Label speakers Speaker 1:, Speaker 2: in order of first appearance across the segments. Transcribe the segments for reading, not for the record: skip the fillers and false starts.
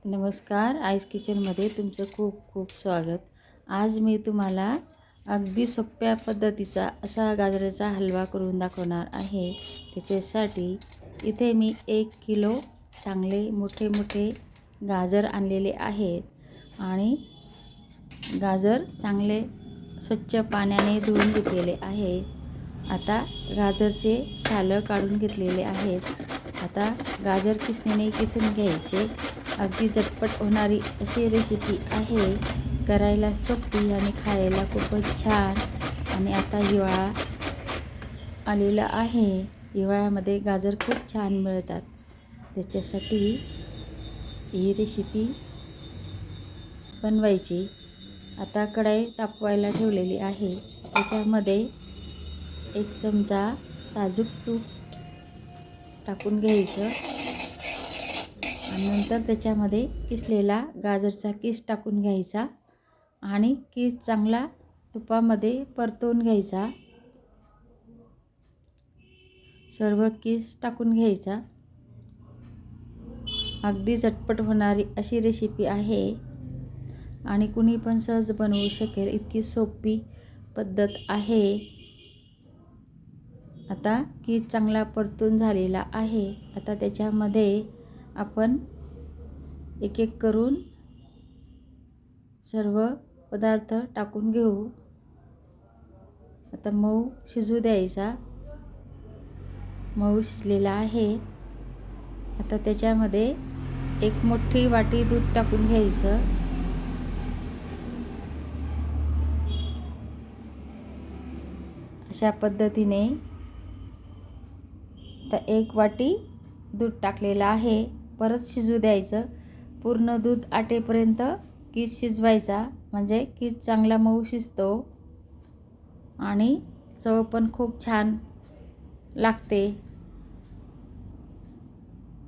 Speaker 1: नमस्कार, आईस किचनमध्ये तुमचं खूप खूप स्वागत। आज मी तुम्हाला अगदी सोप्या पद्धतीचा असा गाजराचा हलवा करून दाखवणार आहे। त्याच्यासाठी इथे मी 1 किलो चांगले मोठे मोठे गाजर आणलेले आहेत आणि गाजर चांगले स्वच्छ पाण्याने धुवून घेतलेले आहे। आता गाजरचे सालं काढून घेतलेले आहेत। आता गाजर किसणीने किसून घ्यायचे। अगदी झटपट होणारी अशी रेसिपी आहे, करायला सोपी आणि खायला खूपच छान। आणि आता हिवाळा आलेला आहे, हिवाळ्यामध्ये गाजर खूप छान मिळतात, त्याच्यासाठी ही रेसिपी बनवायची। आता कढई तापवायला ठेवलेली आहे, त्याच्यामध्ये 1 चमचा साजूक तूप टाकून घ्यायचं आणि नंतर त्याच्यामध्ये किसलेला गाजरचा किस टाकून घ्यायचा आणि किस चांगला तुपामध्ये परतवून घ्यायचा। सर्व किस टाकून घ्यायचा। अगदी झटपट होणारी अशी रेसिपी आहे आणि कुणी पण सहज बनवू शकेल, इतकी सोपी पद्धत आहे। आता किस चांगला परतून झालेला आहे। आता त्याच्यामध्ये आपण एक एक करून सर्व पदार्थ टाकून घेऊ। आता मऊ शिजू द्यायचा। मऊ शिजलेला आहे। आता त्याच्यामध्ये 1 मोठी वाटी दूध टाकून घ्यायचं। अशा पद्धतीने तर 1 वाटी दूध टाकलेलं आहे, परत शिजू द्यायचं। पूर्ण दूध आटेपर्यंत किस शिजवायचा, म्हणजे किस चांगला मऊ शिजतो आणि चव पण खूप छान लागते।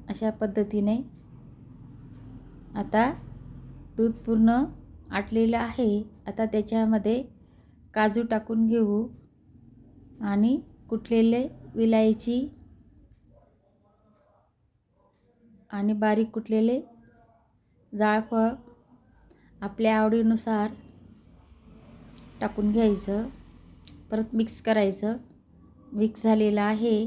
Speaker 1: अशा पद्धतीने आता दूध पूर्ण आटलेलं आहे। आता त्याच्यामध्ये काजू टाकून घेऊ आणि कुटलेले विलायची आणि बारीक कुटलेले जायफळ आपल्या आवडीनुसार टाकून घ्यायचं। परत मिक्स करायचं। मिक्स झालेलं आहे।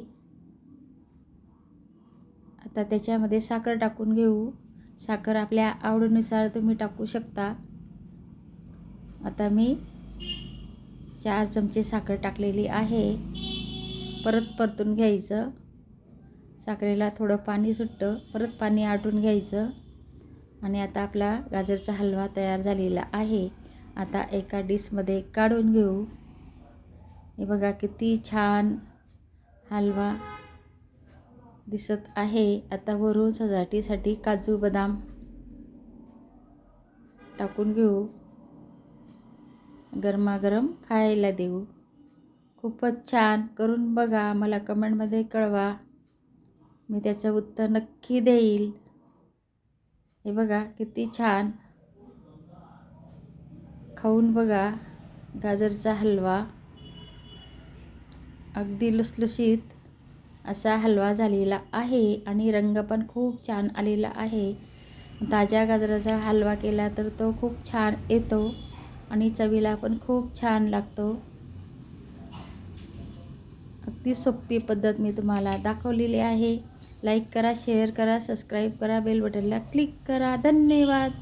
Speaker 1: आता त्याच्यामध्ये साखर टाकून घेऊ। साखर आपल्या आवडीनुसार तुम्ही टाकू शकता। आता मी 4 चमचे साखर टाकलेली आहे। परत परतून घ्यायचं। साखरेला थोडं पाणी सुटतं, परत पाणी आटून घ्यायचं आणि आता आपला गाजरचा हलवा तयार झालेला आहे। आता एका डिशमध्ये काढून घेऊ। हे बघा किती छान हलवा दिसत आहे। आता वरून सजावटीसाठी काजू बदाम टाकून घेऊ। गरमागरम खायला देऊ। खूपच छान, करून बघा, मला कमेंटमध्ये कळवा, मी त्याचं उत्तर नक्की देईल। हे बघा किती छान, खाऊन बघा गाजरचा हलवा। अगदी लुसलुशीत असा हलवा झालेला आहे आणि रंग पण खूप छान आलेला आहे। ताज्या गाजराचा हलवा केला तर तो खूप छान येतो आणि चवीला पण खूप छान लागतो। अगदी सोपी पद्धत मी तुम्हाला दाखवलेली आहे। लाईक करा, शेअर करा, सबस्क्राईब करा, बेल बटनला क्लिक करा। धन्यवाद।